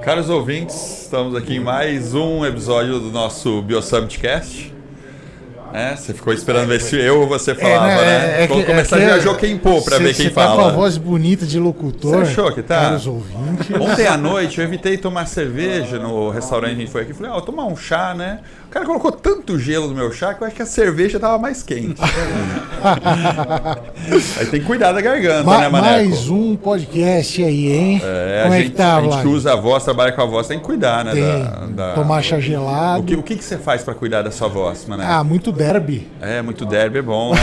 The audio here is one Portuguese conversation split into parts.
Caros ouvintes, estamos aqui em mais um episódio do nosso BioSummit Cast. Você ficou esperando ver se eu ou você falava, né? Vou começar já a joqueimpor para ver quem fala. Você tá com a voz bonita de locutor. Você achou que tá? Caros ouvintes. Ontem à noite eu evitei tomar cerveja no restaurante que a gente foi aqui. Falei, vou tomar um chá, né? O cara colocou tanto gelo no meu chá que eu acho que a cerveja tava mais quente. Aí tem que cuidar da garganta, né, Maneco? Mais um podcast aí, hein? Como é que tá, a gente que usa a voz, trabalha com a voz, tem que cuidar, né? Tomar chá gelado. O que você faz para cuidar da sua voz, Maneco? Muito derby. Muito derby é bom, né?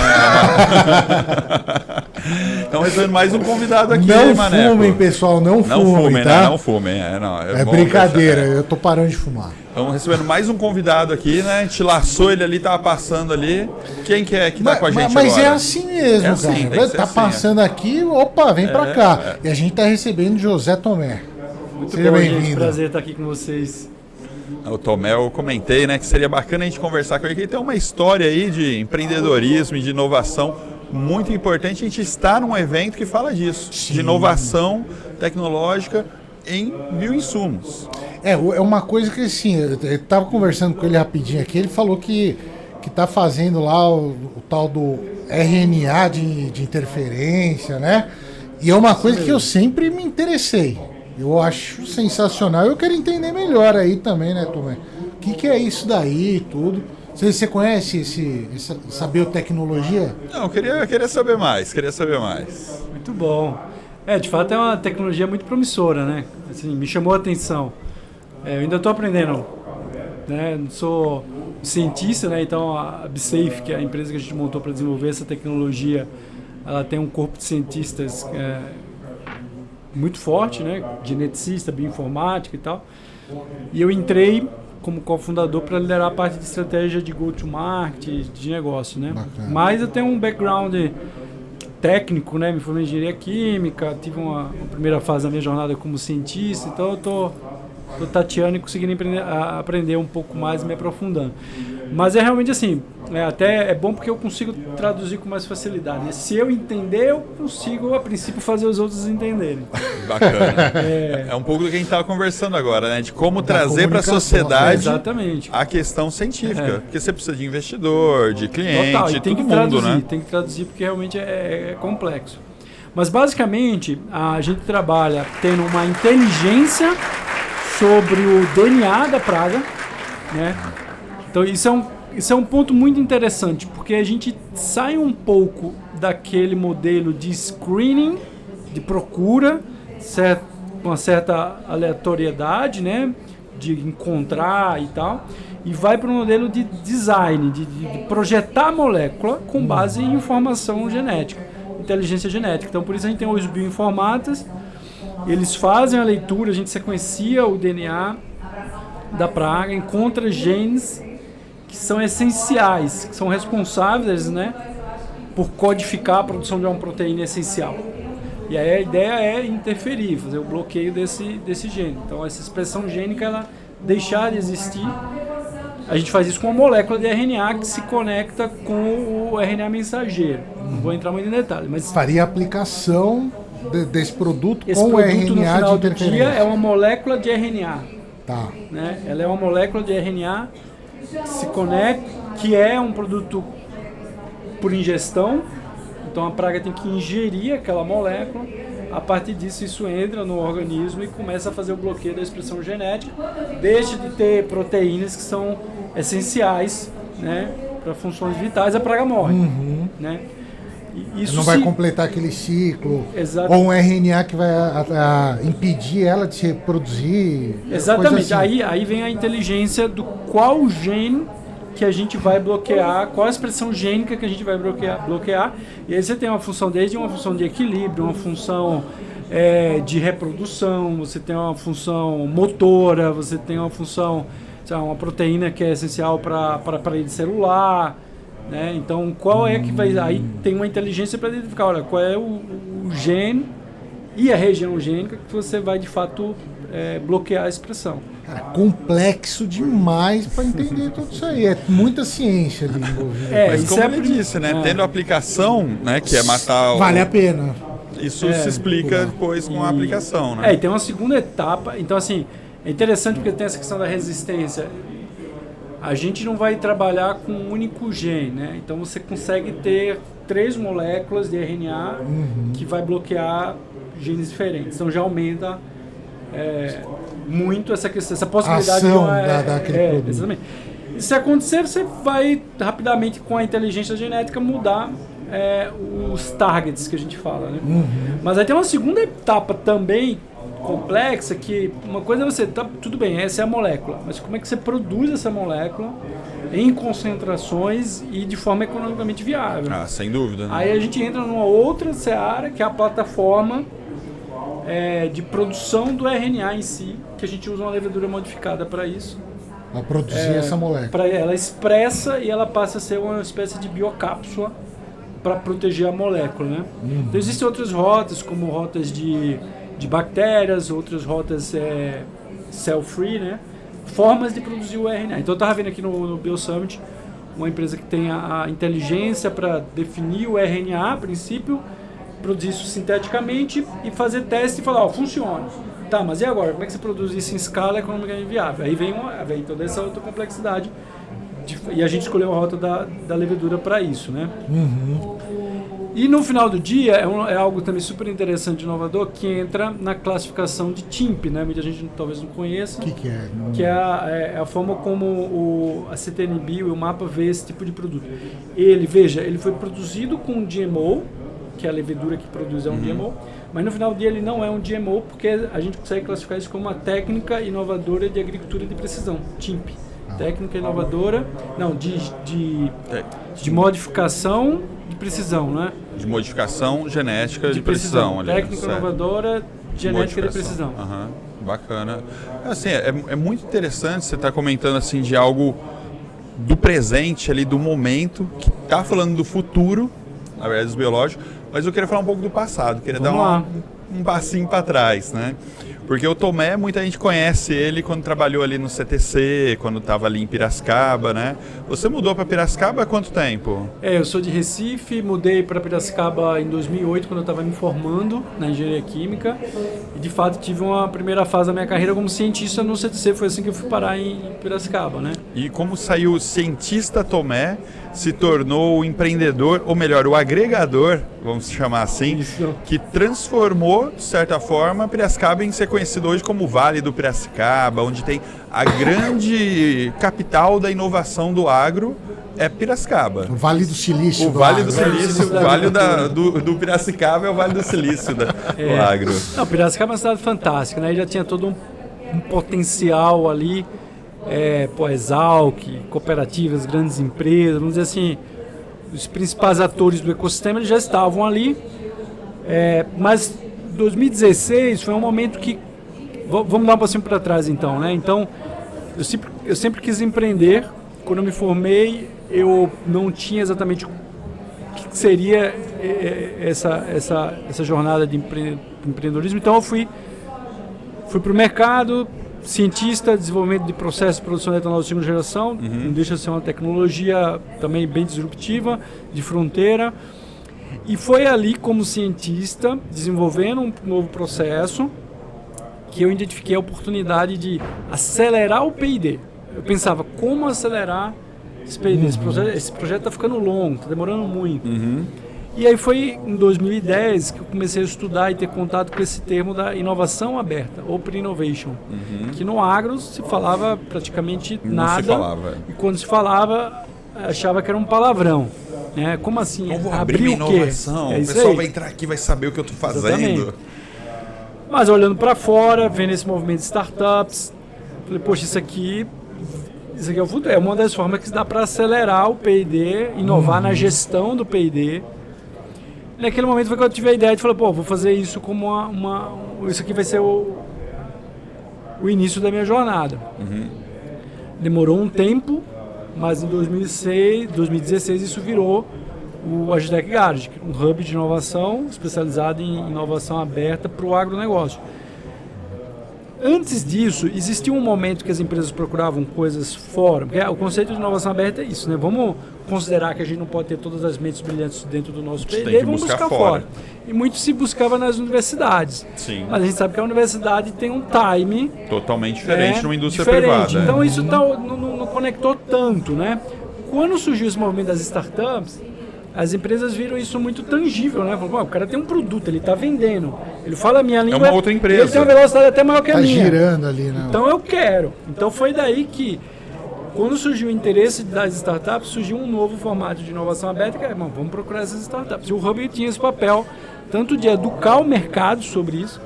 Então, recebendo mais um convidado aqui, não Maneco. Não fumem, pessoal, não fumem, tá? Né? Não fumem, é brincadeira, eu tô parando de fumar. Estamos recebendo mais um convidado aqui, né? A gente laçou ele ali, tava passando ali. Quem que é que tá com a gente agora? Mas é assim mesmo, assim, cara. Tá assim, passando aqui, opa, vem pra cá. E a gente tá recebendo José Tomé. Muito bom, gente. Prazer estar aqui com vocês. O Tomé, eu comentei, né, que seria bacana a gente conversar com ele, que ele tem uma história aí de empreendedorismo e de inovação muito importante. A gente está num evento que fala disso, de inovação tecnológica em bioinsumos. É uma coisa que, assim, eu estava conversando com ele rapidinho aqui, ele falou que está fazendo lá o tal do RNA de interferência, né? E é uma coisa que eu sempre me interessei. Eu acho sensacional. Eu quero entender melhor aí também, né, Tomé? O que é isso daí e tudo? Você conhece essa biotecnologia? Não, eu queria saber mais, Muito bom. De fato é uma tecnologia muito promissora, né? Assim, me chamou a atenção. Eu ainda estou aprendendo, né? Não sou cientista, né? Então a BSafe, que é a empresa que a gente montou para desenvolver essa tecnologia, ela tem um corpo de cientistas muito forte, né? Geneticista, bioinformática e tal. E eu entrei como cofundador para liderar a parte de estratégia de go-to-market, de negócio, né? Bacana. Mas eu tenho um background técnico, né? Me formei em engenharia química, tive uma primeira fase da minha jornada como cientista, então eu tô tateando e conseguindo aprender um pouco mais e me aprofundando. Mas é realmente assim, até é bom porque eu consigo traduzir com mais facilidade, né? Se eu entender, eu consigo, a princípio, fazer os outros entenderem. Bacana. É um pouco do que a gente estava conversando agora, né? De como trazer para a sociedade a questão científica. Porque você precisa de investidor, de cliente, total, e tem todo que mundo, traduzir, né? Tem que traduzir porque realmente é complexo. Mas, basicamente, a gente trabalha tendo uma inteligência sobre o DNA da praga, né? Então isso é um ponto muito interessante, porque a gente sai um pouco daquele modelo de screening, de procura, com uma certa aleatoriedade, né? De encontrar e tal, e vai para um modelo de design, de projetar a molécula com base em informação genética, inteligência genética. Então por isso a gente tem os bioinformatas. Eles fazem a leitura, a gente sequencia o DNA da praga, encontra genes que são essenciais, que são responsáveis, né, por codificar a produção de uma proteína essencial. E aí a ideia é interferir, fazer o bloqueio desse gene. Então essa expressão gênica, ela deixar de existir. A gente faz isso com uma molécula de RNA que se conecta com o RNA mensageiro. Não vou entrar muito em detalhe, mas faria aplicação desse produto esse com produto, RNA no final de do dia, é uma molécula de RNA. Tá. Né? Ela é uma molécula de RNA que se conecta, que é um produto por ingestão. Então a praga tem que ingerir aquela molécula. A partir disso, isso entra no organismo e começa a fazer o bloqueio da expressão genética. Deixa de ter proteínas que são essenciais, né, para funções vitais, a praga morre. Né? Isso não vai completar aquele ciclo. Exato. Ou um RNA que vai impedir ela de se reproduzir. Exatamente. Assim. Aí vem a inteligência do qual gene que a gente vai bloquear, qual a expressão gênica que a gente vai bloquear. E aí você tem uma função desde uma função de equilíbrio, uma função de reprodução, você tem uma função motora, você tem uma função, uma proteína que é essencial para a parede celular. Né? Então, qual é que vai... Aí tem uma inteligência para identificar, olha, qual é o gene e a região gênica que você vai, de fato, bloquear a expressão. Cara, complexo demais para entender tudo isso aí. É muita ciência ali envolvida. Mas como ele disse, né? Tendo aplicação, né? Que é matar... Vale a pena. Isso se explica depois com a aplicação, né? E tem uma segunda etapa. Então, assim, É interessante porque tem essa questão da resistência. A gente não vai trabalhar com um único gene, né? Então você consegue ter 3 moléculas de RNA que vai bloquear genes diferentes. Então já aumenta muito essa questão, essa possibilidade ação daquele produto. Exatamente. E se acontecer, você vai rapidamente com a inteligência genética mudar os targets que a gente fala, né? Mas aí tem uma segunda etapa também complexa, que uma coisa é você, tudo bem, essa é a molécula, mas como é que você produz essa molécula em concentrações e de forma economicamente viável? Sem dúvida. Né? Aí a gente entra numa outra seara, que é a plataforma de produção do RNA em si, que a gente usa uma levedura modificada para isso. Para produzir essa molécula. Ela expressa e ela passa a ser uma espécie de biocápsula para proteger a molécula, né? Então existem outras rotas, como rotas de bactérias, outras rotas cell-free, né? Formas de produzir o RNA. Então eu estava vendo aqui no BioSummit uma empresa que tem a inteligência para definir o RNA, a princípio, produzir isso sinteticamente e fazer teste e falar, funciona. Tá, mas e agora? Como é que você produz isso em escala economicamente viável? Aí vem toda essa outra complexidade e a gente escolheu a rota da levedura para isso, né? E no final do dia, é algo também super interessante e inovador, que entra na classificação de TIMP, né? Muita gente talvez não conheça. O que é? Que é a forma como a CTNB e o MAPA vê esse tipo de produto. Ele foi produzido com um GMO, que é a levedura que produz um GMO, mas no final do dia ele não é um GMO, porque a gente consegue classificar isso como uma técnica inovadora de agricultura de precisão, TIMP. Técnica inovadora, não, de modificação de precisão, né? De modificação genética de precisão. Ali, técnica inovadora, genética de precisão. Bacana. Assim, é muito interessante você estar comentando assim de algo do presente ali, do momento, que está falando do futuro, na verdade dos biológicos, mas eu queria falar um pouco do passado, queria dar um passinho para trás, né? Porque o Tomé, muita gente conhece ele quando trabalhou ali no CTC, quando estava ali em Piracicaba, né? Você mudou para Piracicaba há quanto tempo? Eu sou de Recife, mudei para Piracicaba em 2008, quando eu estava me formando na engenharia química. E, de fato, tive uma primeira fase da minha carreira como cientista no CTC. Foi assim que eu fui parar em Piracicaba, né? E como saiu o cientista Tomé, se tornou o empreendedor, ou melhor, o agregador, vamos chamar assim, Isso. que transformou, de certa forma, Piracicaba em ser conhecido hoje como Vale do Piracicaba, onde tem a grande capital da inovação do agro, é Piracicaba. O Vale do Silício. O Vale do Silício, o Vale do Piracicaba é o Vale do Silício do agro. Não, Piracicaba é uma cidade fantástica, né? Já tinha todo um potencial ali, Exalc, cooperativas, grandes empresas, vamos dizer assim, os principais atores do ecossistema eles já estavam ali, mas 2016 foi um momento que, vamos dar um passinho para trás então, né? Então, eu sempre quis empreender. Quando eu me formei, eu não tinha exatamente o que seria essa jornada de empreendedorismo, então eu fui para o mercado, cientista, desenvolvimento de processos de produção de etanol de segunda geração, não deixa de ser uma tecnologia também bem disruptiva, de fronteira. E foi ali, como cientista, desenvolvendo um novo processo, que eu identifiquei a oportunidade de acelerar o P&D. Eu pensava, como acelerar esse P&D? Esse projeto está ficando longo, está demorando muito. E aí foi em 2010 que eu comecei a estudar e ter contato com esse termo da inovação aberta, Open Innovation, que no agro se falava praticamente nada. Não se falava. E quando se falava, achava que era um palavrão. Como assim? Eu vou abrir uma inovação, o pessoal vai entrar aqui e vai saber o que eu estou fazendo. Exatamente. Mas olhando para fora, vendo esse movimento de startups, falei, poxa, isso aqui é o futuro. É uma das formas que dá para acelerar o P&D, inovar na gestão do P&D. Naquele momento foi que eu tive a ideia de falar, vou fazer isso como isso aqui vai ser o início da minha jornada. Demorou um tempo, mas em 2016 isso virou o Agitec Garage, um hub de inovação especializado em inovação aberta para o agronegócio. Antes disso, existia um momento que as empresas procuravam coisas fora. Porque o conceito de inovação aberta é isso, né? Vamos considerar que a gente não pode ter todas as mentes brilhantes dentro do nosso P&D, vamos buscar fora. E muito se buscava nas universidades. Sim. Mas a gente sabe que a universidade tem um time totalmente diferente numa indústria diferente. privada. Então isso não conectou tanto, né? Quando surgiu esse movimento das startups, as empresas viram isso muito tangível, né? Falaram, o cara tem um produto, ele está vendendo, ele fala a minha língua, uma outra empresa. Ele tem uma velocidade até maior que a minha. Tá girando ali, né? Então eu quero. Então foi daí que, quando surgiu o interesse das startups, surgiu um novo formato de inovação aberta, que é, vamos procurar essas startups. E o Hub tinha esse papel, tanto de educar o mercado sobre isso,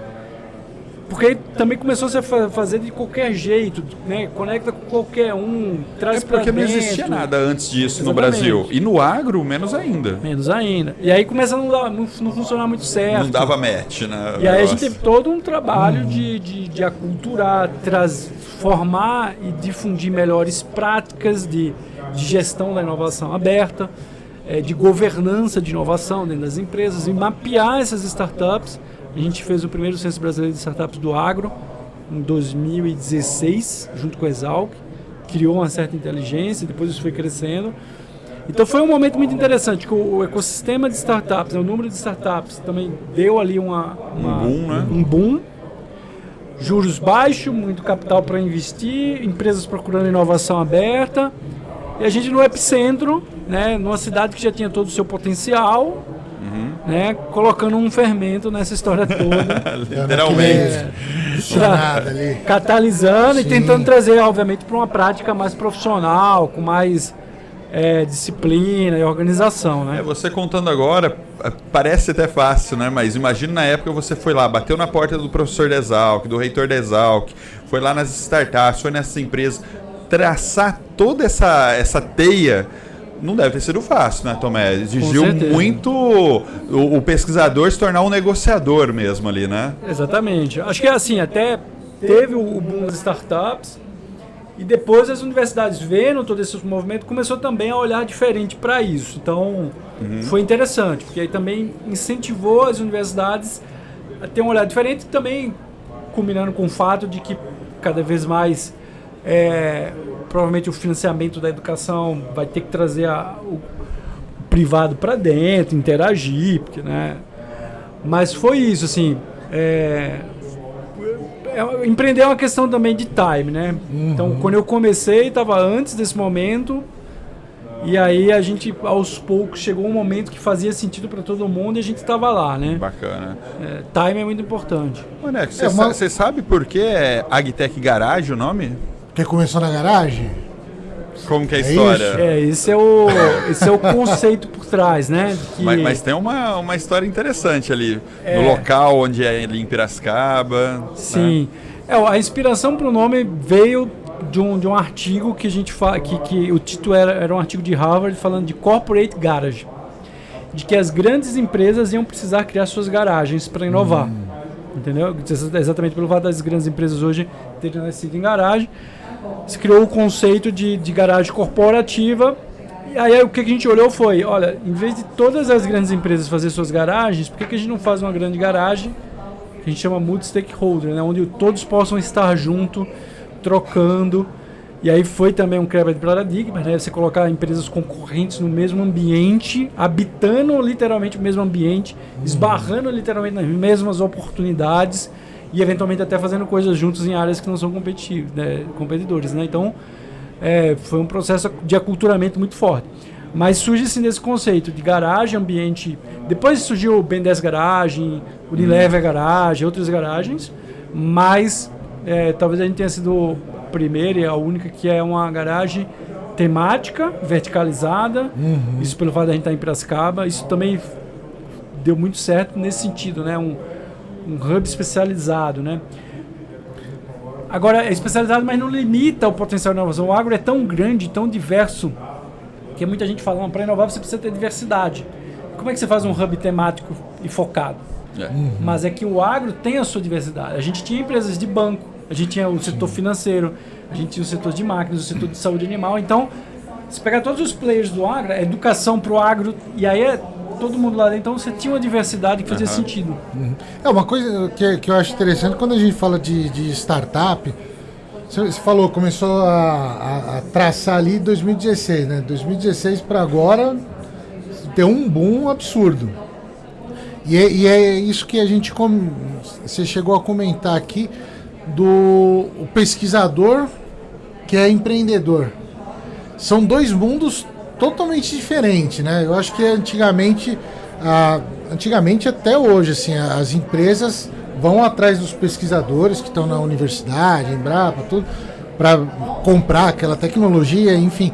porque também começou a se fazer de qualquer jeito, né? Conecta com qualquer um, traz pra porque dentro. não existia nada antes disso no Exatamente. Brasil. E no agro, menos ainda. Menos ainda. E aí começa a não funcionar muito certo. Não dava match, né? E aí a gente teve todo um trabalho de aculturar, formar e difundir melhores práticas de gestão da inovação aberta, de governança de inovação dentro das empresas e mapear essas startups. A gente fez o primeiro Censo Brasileiro de Startups do Agro em 2016, junto com a Exalc, criou uma certa inteligência, depois isso foi crescendo. Então foi um momento muito interessante, que o ecossistema de startups, o número de startups também deu ali um boom, né? Um boom. Juros baixos, muito capital para investir, empresas procurando inovação aberta. E a gente no epicentro, né, numa cidade que já tinha todo o seu potencial, né, colocando um fermento nessa história toda. Literalmente. Catalisando. Sim. E tentando trazer, obviamente, para uma prática mais profissional, com mais disciplina e organização, né? Você contando agora, parece até fácil, né? Mas imagina na época você foi lá, bateu na porta do professor da Exalc, do reitor da Exalc, foi lá nas startups, foi nessas empresas, traçar toda essa teia. Não deve ter sido fácil, né, Tomé? Exigiu muito o pesquisador se tornar um negociador mesmo ali, né? Exatamente. Acho que assim, até teve o boom das startups e depois as universidades, vendo todo esse movimento, começou também a olhar diferente para isso. Então, foi interessante, porque aí também incentivou as universidades a ter um olhar diferente, também culminando com o fato de que cada vez mais provavelmente o financiamento da educação vai ter que trazer o privado para dentro, interagir, porque, né? Mas foi isso, assim, empreender é uma questão também de time, né? Então, quando eu comecei, estava antes desse momento, e aí a gente, aos poucos, chegou um momento que fazia sentido para todo mundo e a gente estava lá, né? Bacana. Time é muito importante. Maneco, você sabe por que é Agtech Garage o nome? Que começou na garagem? Como que é a história? Esse é o conceito por trás, né? Que... Mas tem uma história interessante ali, no local onde é ali em Piracicaba. Sim. Né? A inspiração para o nome veio de um artigo que a gente fala, que o título era um artigo de Harvard falando de Corporate Garage, de que as grandes empresas iam precisar criar suas garagens para inovar. Entendeu? Exatamente pelo fato das grandes empresas hoje terem nascido em garagem. Se criou o conceito de garagem corporativa. E aí o que a gente olhou foi, olha, em vez de todas as grandes empresas fazer suas garagens, por que a gente não faz uma grande garagem que a gente chama multi-stakeholder, né? Onde todos possam estar junto, trocando. E aí foi também um quebra de paradigma, né? Você colocar empresas concorrentes no mesmo ambiente, habitando literalmente o mesmo ambiente, esbarrando literalmente nas mesmas oportunidades e eventualmente até fazendo coisas juntos em áreas que não são competidores, né? Então, foi um processo de aculturamento muito forte. Mas surge assim desse conceito de garagem, ambiente... Depois surgiu o Ben 10 Garagem, Unilever Garagem, outras garagens, mas talvez a gente tenha sido o primeiro e a única que é uma garagem temática, verticalizada. Isso pelo fato de a gente estar em Piracicaba. Isso também deu muito certo nesse sentido, né? Um hub especializado, né? Agora, é especializado, mas não limita o potencial de inovação. O agro é tão grande, tão diverso, que muita gente fala, para inovar você precisa ter diversidade. Como é que você faz um hub temático e focado? Mas é que o agro tem a sua diversidade. A gente tinha empresas de banco, a gente tinha o setor financeiro, a gente tinha o setor de máquinas, o setor de saúde animal. Então, se pegar todos os players do agro, a educação para o agro, e aí todo mundo lá dentro, então você tinha uma diversidade que fazia sentido. É uma coisa que eu acho interessante quando a gente fala de startup. Você falou, começou a traçar ali em 2016, né? 2016 para agora deu um boom absurdo. E é isso que a gente você chegou a comentar aqui do o pesquisador que é empreendedor. São dois mundos totalmente diferentes, né? Eu acho que antigamente até hoje, assim, as empresas vão atrás dos pesquisadores que estão na universidade, Embrapa, tudo, para comprar aquela tecnologia, enfim.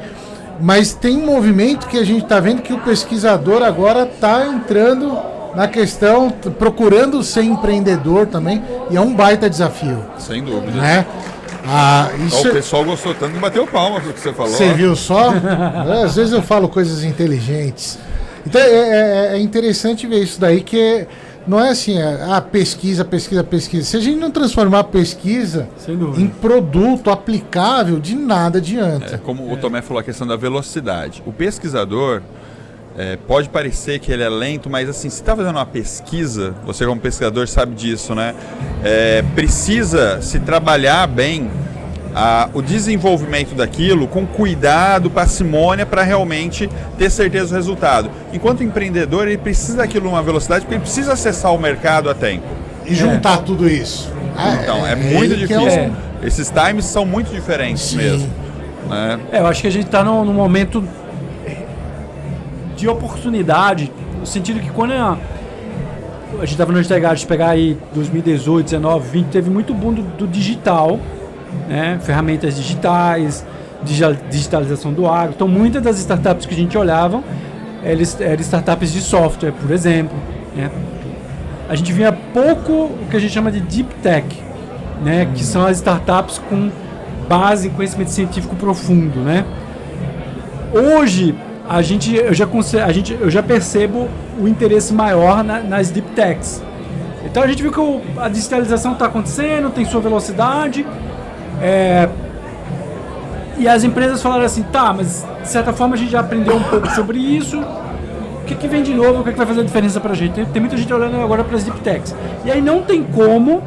Mas tem um movimento que a gente está vendo que o pesquisador agora está entrando na questão, procurando ser empreendedor também, e é um baita desafio. Sem dúvida. Né? O pessoal gostou tanto que bateu palma pro que você falou. Você viu só? Às vezes eu falo coisas inteligentes. Então é interessante ver isso daí, que não é assim, pesquisa. Se a gente não transformar a pesquisa em produto aplicável, de nada adianta. Como o Tomé falou, a questão da velocidade. O pesquisador, pode parecer que ele é lento, mas assim, se está fazendo uma pesquisa, você como pesquisador sabe disso, né? Precisa se trabalhar bem o desenvolvimento daquilo com cuidado, parcimônia, para realmente ter certeza do resultado. Enquanto o empreendedor, ele precisa daquilo numa velocidade, porque ele precisa acessar o mercado a tempo. E juntar tudo isso. Então, é muito difícil. Esses times são muito diferentes mesmo. Né? Eu acho que a gente está num momento de oportunidade, no sentido que quando a gente estava no Intergado, de pegar aí 2018, 19, 20, teve muito boom do digital, né? Ferramentas digitais, digitalização do agro. Então muitas das startups que a gente olhava eram startups de software, por exemplo, né? A gente via pouco o que a gente chama de deep tech, né? Que são as startups com base em conhecimento científico profundo, né? Hoje eu já percebo o interesse maior nas deep techs. Então a gente viu que a digitalização está acontecendo, tem sua velocidade, e as empresas falaram assim, mas de certa forma a gente já aprendeu um pouco sobre isso, o que vem de novo, o que vai fazer a diferença para a gente? Tem muita gente olhando agora para as deep techs. E aí não tem como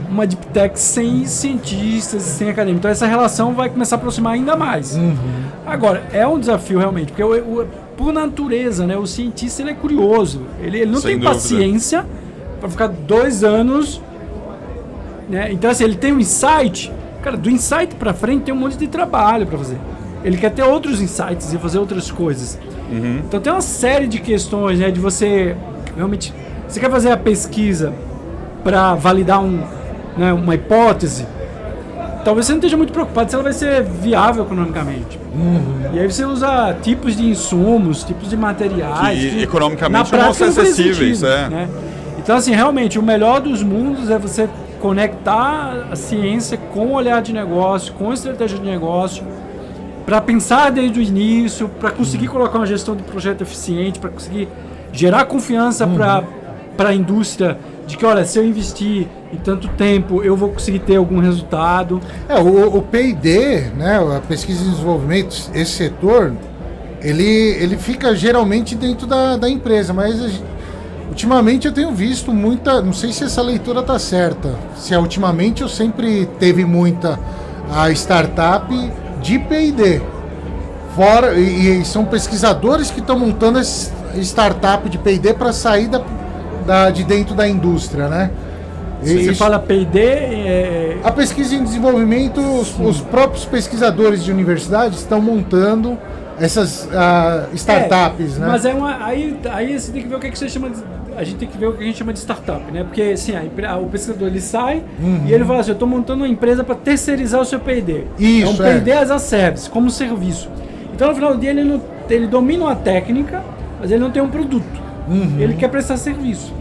uma deep tech sem cientistas, sem acadêmicos. Então essa relação vai começar a aproximar ainda mais. Agora, é um desafio realmente, porque por natureza, né, o cientista ele é curioso, ele não tem paciência para ficar 2 anos, né? Então assim, ele tem um insight, cara, do insight para frente tem um monte de trabalho para fazer. Ele quer ter outros insights e fazer outras coisas. Então tem uma série de questões, né, de você realmente, você quer fazer a pesquisa para validar uma hipótese, talvez você não esteja muito preocupado se ela vai ser viável economicamente. E aí você usa tipos de insumos, tipos de materiais que economicamente não vão ser acessíveis. Né? Então assim, realmente, o melhor dos mundos é você conectar a ciência com o olhar de negócio, com a estratégia de negócio, para pensar desde o início, para conseguir colocar uma gestão de projeto eficiente, para conseguir gerar confiança para a indústria de que, olha, se eu investir em tanto tempo, eu vou conseguir ter algum resultado. O P&D, né, a pesquisa e desenvolvimento, esse setor, ele fica geralmente dentro da empresa, mas ultimamente eu tenho visto muita, não sei se essa leitura está certa, se ultimamente eu sempre teve muita a startup de P&D, e são pesquisadores que estão montando essa startup de P&D para sair de dentro da indústria, né? Você fala P&D... A pesquisa em desenvolvimento, os próprios pesquisadores de universidades estão montando essas startups, né? Mas aí você tem que ver o que você chama de... A gente tem que ver o que a gente chama de startup, né? Porque assim, o pesquisador ele sai e ele fala assim, eu estou montando uma empresa para terceirizar o seu P&D. Isso, um P&D as a service, como serviço. Então no final do dia ele domina uma técnica, mas ele não tem um produto. Ele quer prestar serviço.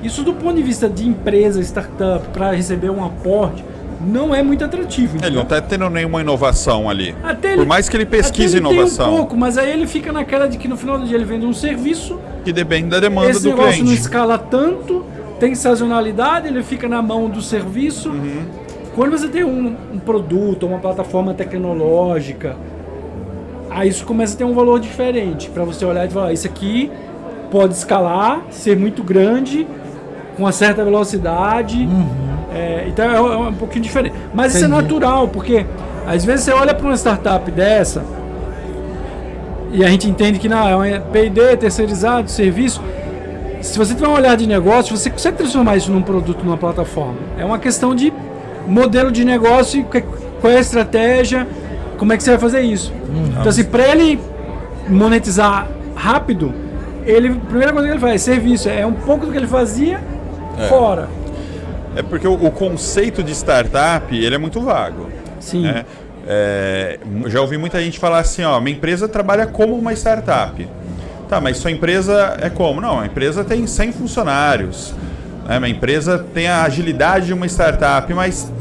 Isso do ponto de vista de empresa, startup, para receber um aporte, não é muito atrativo. Ele não está tendo nenhuma inovação ali. Até por mais que ele pesquise inovação. Tem um pouco, mas aí ele fica naquela de que no final do dia ele vende um serviço que depende da demanda do cliente. Esse negócio não escala tanto, tem sazonalidade, ele fica na mão do serviço. Quando você tem um produto, uma plataforma tecnológica, aí isso começa a ter um valor diferente para você olhar e falar, isso aqui pode escalar, ser muito grande, com uma certa velocidade. Então é um pouquinho diferente. Mas isso é natural, porque às vezes você olha para uma startup dessa e a gente entende que não, é um P&D, terceirizado, serviço. Se você tiver um olhar de negócio, você consegue transformar isso num produto, numa plataforma. É uma questão de modelo de negócio, qual é a estratégia, como é que você vai fazer isso. Então assim, para ele monetizar rápido, a primeira coisa que ele faz é serviço, é um pouco do que ele fazia fora. É porque o conceito de startup, ele é muito vago. Sim. Né? Já ouvi muita gente falar assim, ó, minha empresa trabalha como uma startup. Tá, mas sua empresa é como? Não, a empresa tem 100 funcionários. Né? Minha empresa tem a agilidade de uma startup, mas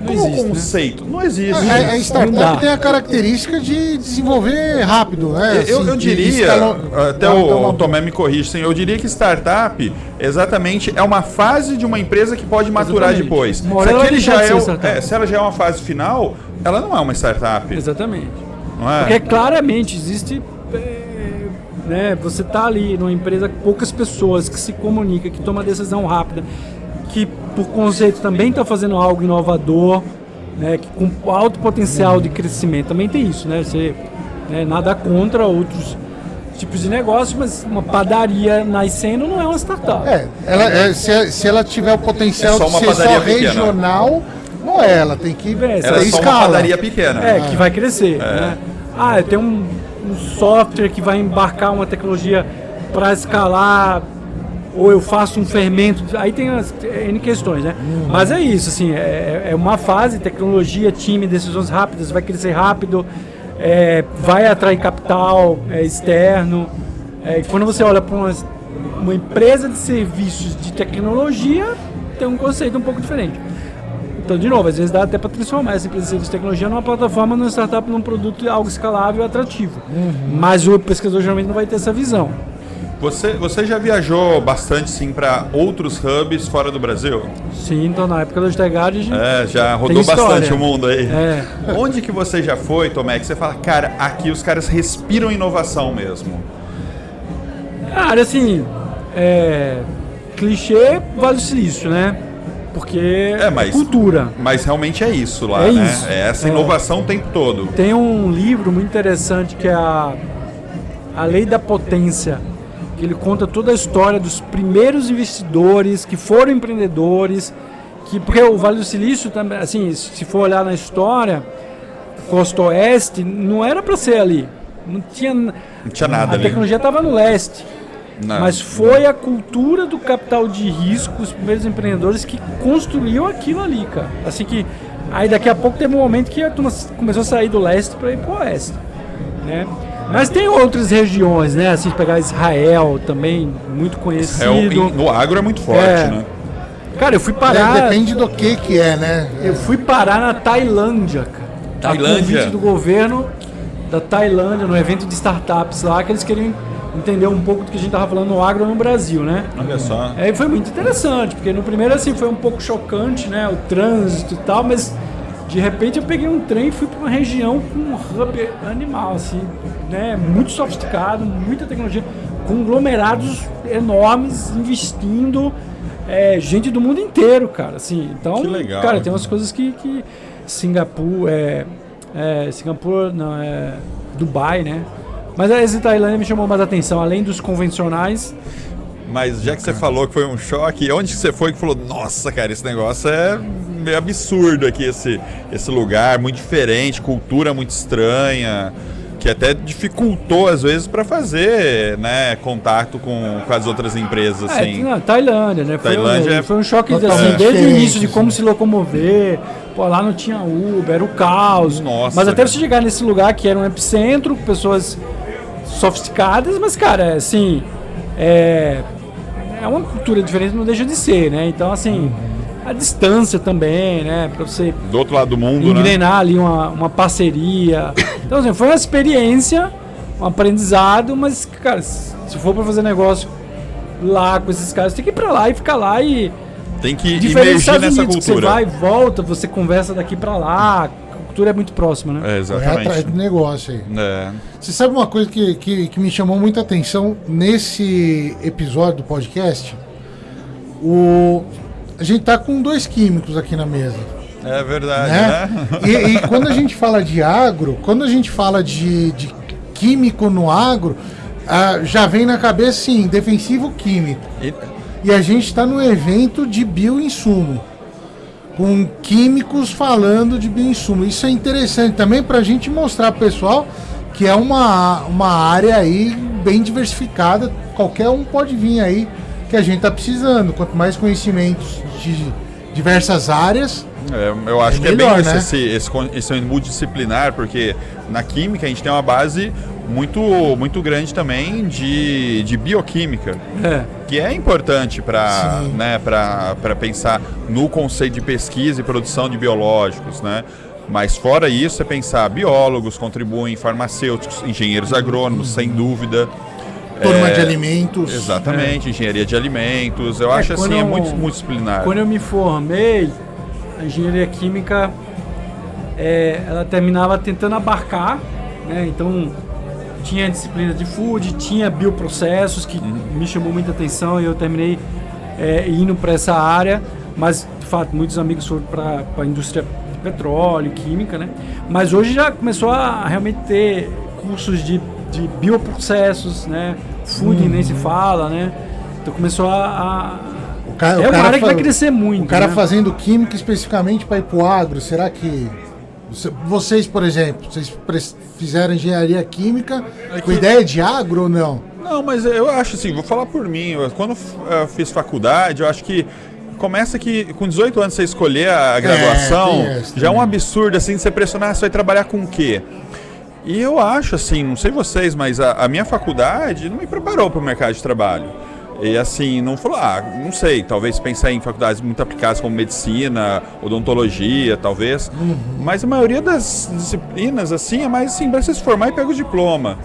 como existe, conceito, não existe. A startup tem a característica de desenvolver rápido, né? Eu diria, até o Tomé me corrige, sim, eu diria que startup exatamente é uma fase de uma empresa que pode maturar depois. Se ela já é uma fase final, ela não é uma startup. Exatamente. Não é? Porque claramente existe... né, você está ali numa empresa com poucas pessoas, que se comunica, que toma decisão rápida, que por conceito também está fazendo algo inovador, né, que com alto potencial de crescimento. Também tem isso, né? Você, nada contra outros tipos de negócio, mas uma padaria nascendo não é uma startup. Se ela tiver o potencial de ser só regional, não é, ela tem que ela é só uma padaria pequena. Que vai crescer. Né? Eu tenho um software que vai embarcar uma tecnologia para escalar, ou eu faço um fermento, aí tem as N questões, né? Mas é isso, assim, é uma fase, tecnologia, time, decisões rápidas, vai crescer rápido, vai atrair capital externo. E quando você olha para uma empresa de serviços de tecnologia, tem um conceito um pouco diferente. Então, de novo, às vezes dá até para transformar essa empresa de tecnologia numa plataforma, numa startup, num produto algo escalável e atrativo. Mas o pesquisador geralmente não vai ter essa visão. Você já viajou bastante, sim, para outros hubs fora do Brasil? Sim, então na época da Stegard já rodou bastante o mundo aí. Onde que você já foi, Tomé, que você fala, cara, aqui os caras respiram inovação mesmo? Cara, assim, clichê, Vale do Silício, né? Porque é cultura. Mas realmente é isso lá, né? Isso. É essa inovação o tempo todo. Tem um livro muito interessante que é a Lei da Potência, que ele conta toda a história dos primeiros investidores que foram empreendedores, porque o Vale do Silício também, assim, se for olhar na história, Costa Oeste não era para ser ali, não tinha nada. A tecnologia estava no leste. Mas foi a cultura do capital de risco, os primeiros empreendedores que construiu aquilo ali, cara. Assim que aí daqui a pouco teve um momento que a turma começou a sair do leste para ir para o oeste, né? Mas tem outras regiões, né? Assim, pegar Israel também, muito conhecido. No agro é muito forte, né? Cara, eu fui parar... Depende do que é, né? Eu fui parar na Tailândia, cara. Tailândia? A convite do governo da Tailândia, no evento de startups lá, que eles queriam entender um pouco do que a gente estava falando no agro no Brasil, né? Olha só. Foi muito interessante, porque no primeiro, assim, foi um pouco chocante, né? O trânsito e tal, mas... De repente eu peguei um trem e fui para uma região com um hub animal, assim, né? Muito sofisticado, muita tecnologia, conglomerados enormes investindo, gente do mundo inteiro, cara. Assim, então, que legal, cara, tem umas coisas que Singapura, Dubai, né? Mas esse Tailândia me chamou mais atenção, além dos convencionais. Mas já que você falou que foi um choque, onde você foi que falou, nossa, cara, esse negócio é meio absurdo aqui, esse lugar, muito diferente, cultura muito estranha, que até dificultou às vezes para fazer, né, contato com as outras empresas, assim. Tailândia, né? Foi um choque assim, desde o início de como se locomover. Pô, lá não tinha Uber, era o caos. Nossa, mas até você chegar nesse lugar que era um epicentro, pessoas sofisticadas, mas, cara, assim, é uma cultura diferente, não deixa de ser, né? Então, assim, a distância também, né? Para você do outro lado do mundo, engrenar, né? Ali uma parceria. Então, assim, foi uma experiência, um aprendizado, mas, cara, se for para fazer negócio lá com esses caras, tem que ir para lá e ficar lá e... Tem que imergir nessa cultura. Você vai e volta, você conversa daqui para lá, agricultura é muito próxima, né? É, Correr exatamente. atrás do negócio aí. É. Você sabe uma coisa que me chamou muita atenção nesse episódio do podcast? A gente tá com 2 químicos aqui na mesa. É verdade, Né? né? E quando a gente fala de agro, quando a gente fala de químico no agro, já vem na cabeça, sim, defensivo químico. E a gente está no evento de bioinsumo, com químicos falando de bioinsumo. Isso é interessante também para a gente mostrar para o pessoal que é uma área aí bem diversificada. Qualquer um pode vir aí que a gente está precisando. Quanto mais conhecimentos de diversas áreas... Eu acho que melhor, é bem né? esse multidisciplinar, porque na química a gente tem uma base muito grande também de bioquímica, que é importante para pensar no conceito de pesquisa e produção de biológicos, né? Mas fora isso, é pensar biólogos contribuem, farmacêuticos, engenheiros agrônomos, sem dúvida. Turma de alimentos. Exatamente, engenharia de alimentos. Eu acho assim, é muito multidisciplinar. Quando eu me formei, a engenharia química, ela terminava tentando abarcar, né? Então, tinha disciplina de food, tinha bioprocessos, que me chamou muita atenção e eu terminei indo para essa área, mas, de fato, muitos amigos foram para a indústria de petróleo, química, né? Mas hoje já começou a realmente ter cursos de bioprocessos, né? Food nem se fala, né? Então começou uma área que vai crescer muito. O cara, né? fazendo química especificamente para ir pro agro, será que... Vocês, por exemplo, vocês fizeram engenharia química com ideia de agro ou não? Não, mas eu acho assim, vou falar por mim. Quando eu fiz faculdade, eu acho que começa que com 18 anos você escolher a graduação, já é um absurdo assim, você pressionar, você vai trabalhar com o quê? E eu acho assim, não sei vocês, mas a minha faculdade não me preparou para o mercado de trabalho. E assim, não falou, não sei, talvez pensar em faculdades muito aplicadas como medicina, odontologia, talvez. Mas a maioria das disciplinas, assim, é mais assim, para você se formar e pega o diploma.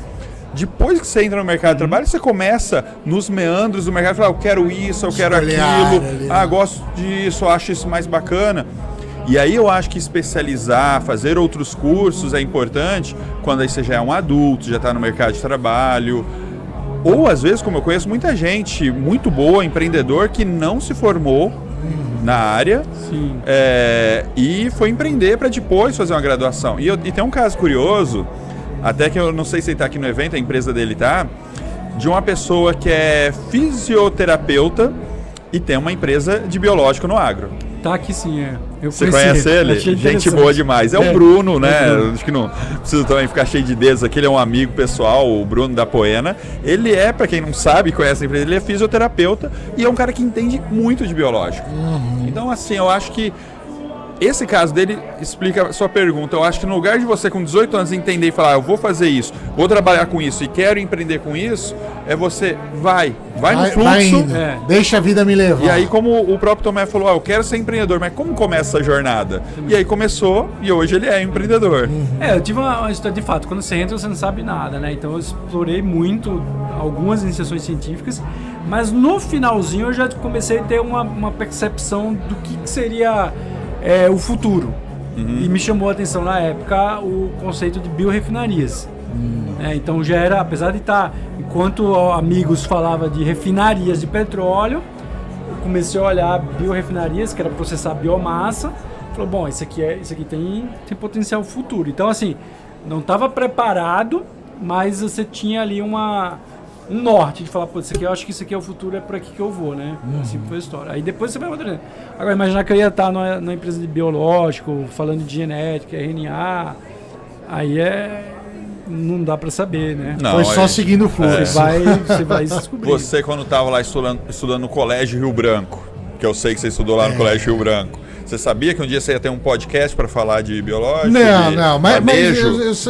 Depois que você entra no mercado de trabalho, você começa nos meandros do mercado, falar, eu quero isso, eu quero aquilo, gosto disso, acho isso mais bacana. E aí eu acho que especializar, fazer outros cursos é importante quando aí você já é um adulto, já está no mercado de trabalho. Ou às vezes, como eu conheço muita gente muito boa, empreendedor, que não se formou na área e foi empreender para depois fazer uma graduação. E tem um caso curioso, até que eu não sei se ele está aqui no evento, a empresa dele está, de uma pessoa que é fisioterapeuta e tem uma empresa de biológico no agro. Tá aqui sim, Você conhece ele? Gente boa demais. É o Bruno, né? Acho que não preciso também ficar cheio de dedos aqui. Ele é um amigo pessoal, o Bruno da Poena. Ele para quem não sabe, conhece a empresa, ele é fisioterapeuta e é um cara que entende muito de biológico. Então, assim, eu acho que esse caso dele explica a sua pergunta. Eu acho que no lugar de você com 18 anos entender e falar, eu vou fazer isso, vou trabalhar com isso e quero empreender com isso, você vai no fluxo. Deixa a vida me levar. E aí, como o próprio Tomé falou, eu quero ser empreendedor, mas como começa essa jornada? E aí começou e hoje ele é empreendedor. Eu tive uma história de fato, quando você entra você não sabe nada, né? Então eu explorei muito algumas iniciações científicas, mas no finalzinho eu já comecei a ter uma percepção do que seria o futuro. E me chamou a atenção na época o conceito de biorefinarias. Então já era, apesar de estar, enquanto amigos falavam de refinarias de petróleo, eu comecei a olhar biorefinarias, que era processar biomassa. Falei, bom, isso aqui tem potencial futuro. Então assim, não estava preparado, mas você tinha ali um norte de falar, pô, eu acho que isso aqui é o futuro, é por aqui que eu vou, né? Assim foi a história. Aí depois você vai moderando. Agora, imaginar que eu ia estar na empresa de biológico, falando de genética, RNA, aí não dá pra saber, né? Foi só seguindo o fluxo. Você vai descobrir. Você, quando estava lá estudando no Colégio Rio Branco, que eu sei que você estudou lá no Colégio Rio Branco, você sabia que um dia você ia ter um podcast para falar de biológico? Não, mas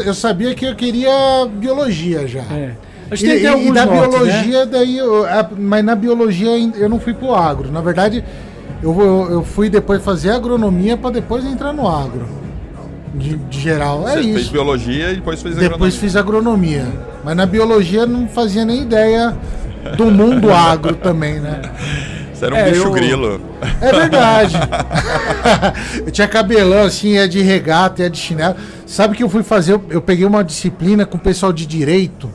eu sabia que eu queria biologia já. Acho que tem alguns da nortes, biologia, né? daí mas na biologia eu não fui pro agro. Na verdade, eu fui depois fazer agronomia para depois entrar no agro. De geral, Você isso. fez biologia e depois fez agronomia. Depois fiz agronomia. Mas na biologia não fazia nem ideia do mundo agro também, né? Você era um bicho grilo. É verdade. Eu tinha cabelão assim, é de regata, é de chinelo. Sabe que eu fui fazer? Eu peguei uma disciplina com o pessoal de direito.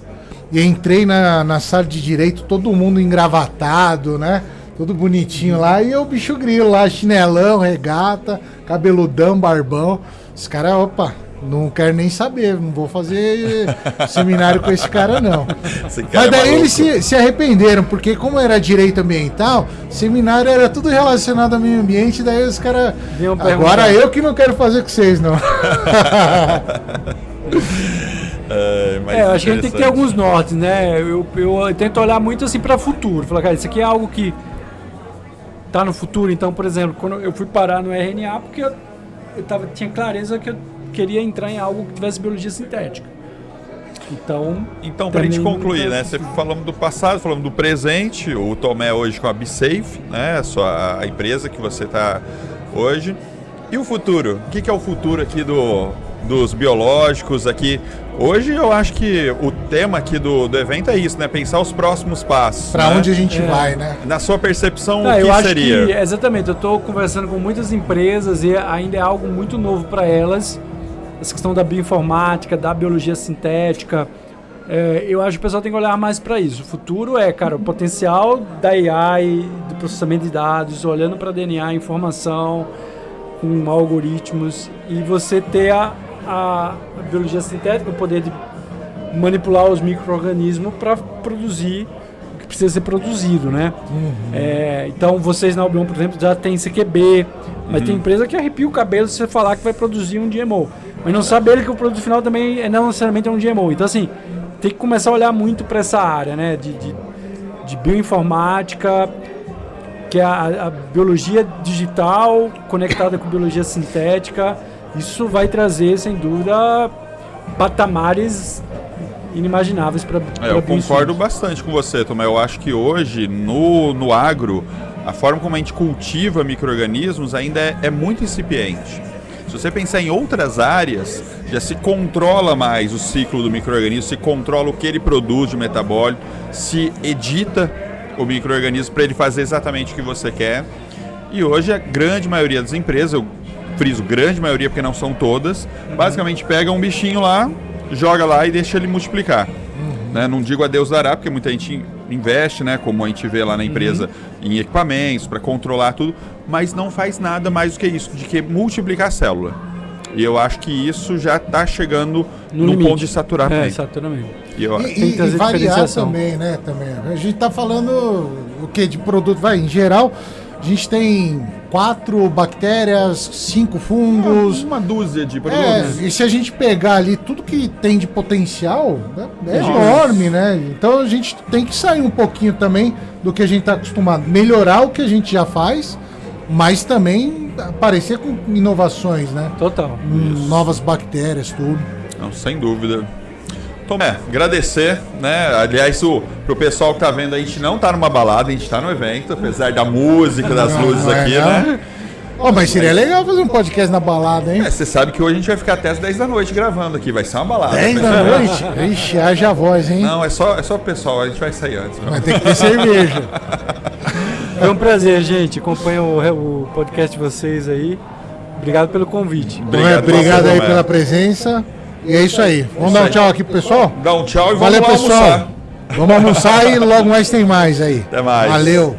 E entrei na sala de direito, todo mundo engravatado, né? Todo bonitinho lá. E eu, bicho grilo lá, chinelão, regata, cabeludão, barbão. Os caras, opa, não quero nem saber. Não vou fazer seminário com esse cara, não. Mas daí eles se arrependeram, porque como era direito ambiental, seminário era tudo relacionado ao meio ambiente. Daí os caras... Agora eu que não quero fazer com vocês, não. Eu acho que a gente tem que ter alguns nortes, né? Eu tento olhar muito assim para o futuro. Falar, cara, isso aqui é algo que tá no futuro. Então, por exemplo, quando eu fui parar no RNA, porque eu tinha clareza que eu queria entrar em algo que tivesse biologia sintética. Então para a gente concluir, né? Você falamos do passado, falamos do presente. O Tomé hoje com a BeSafe, né? A empresa que você está hoje. E o futuro? O que é o futuro aqui dos biológicos aqui? Hoje eu acho que o tema aqui do evento é isso, né? Pensar os próximos passos. Para onde a gente vai, né? Na sua percepção, o que eu seria? Acho que, exatamente, eu estou conversando com muitas empresas e ainda é algo muito novo para elas. Essa questão da bioinformática, da biologia sintética. Eu acho que o pessoal tem que olhar mais para isso. O futuro é, cara, o potencial da AI, do processamento de dados, olhando para DNA, informação, com algoritmos, e você ter a biologia sintética, o poder de manipular os micro-organismos para produzir o que precisa ser produzido, né? Então, vocês na Albion, por exemplo, já tem CQB, mas tem empresa que arrepia o cabelo se você falar que vai produzir um GMO, mas não saber que o produto final também não necessariamente é um GMO. Então, assim, tem que começar a olhar muito para essa área, né? De bioinformática, que é a biologia digital conectada com biologia sintética. Isso vai trazer, sem dúvida, patamares inimagináveis para eu concordo bastante com você, Tomé. Eu acho que hoje, no agro, a forma como a gente cultiva micro-organismos ainda é muito incipiente. Se você pensar em outras áreas, já se controla mais o ciclo do micro-organismo, se controla o que ele produz de metabólito, se edita o micro-organismo para ele fazer exatamente o que você quer. E hoje a grande maioria das empresas, eu friso grande maioria porque não são todas, basicamente pega um bichinho lá, joga lá e deixa ele multiplicar. Né? Não digo a Deus dará, porque muita gente investe, né, como a gente vê lá na empresa, em equipamentos para controlar tudo, mas não faz nada mais do que isso, de que multiplicar a célula. E eu acho que isso já está chegando no ponto de saturar também. Exatamente. E variar também, né? A gente está falando o que de produto? Em geral, a gente tem 4 bactérias, 5 fungos. Uma dúzia de produtos. E se a gente pegar ali tudo que tem de potencial, é enorme, né? Então a gente tem que sair um pouquinho também do que a gente está acostumado. Melhorar o que a gente já faz, mas também aparecer com inovações, né? Total. Novas bactérias, tudo. Não, sem dúvida. Tomé, agradecer, né? Aliás, pro pessoal que tá vendo, a gente não tá numa balada, a gente tá no evento, apesar da música, das luzes aqui, né? Mas seria legal fazer um podcast na balada, hein? Você sabe que hoje a gente vai ficar até as 10 da noite gravando aqui, vai ser uma balada. 10 da noite? Ixi, haja voz, hein? Não, é só o pessoal, a gente vai sair antes. Mas tem que ter cerveja. Foi um prazer, gente. Acompanho o podcast de vocês aí. Obrigado pelo convite. Obrigado aí pela presença. E é isso aí. Vamos dar um tchau aqui pro pessoal? Dá um tchau e vamos lá pessoal. Almoçar. Vamos almoçar e logo mais tem mais aí. Até mais. Valeu.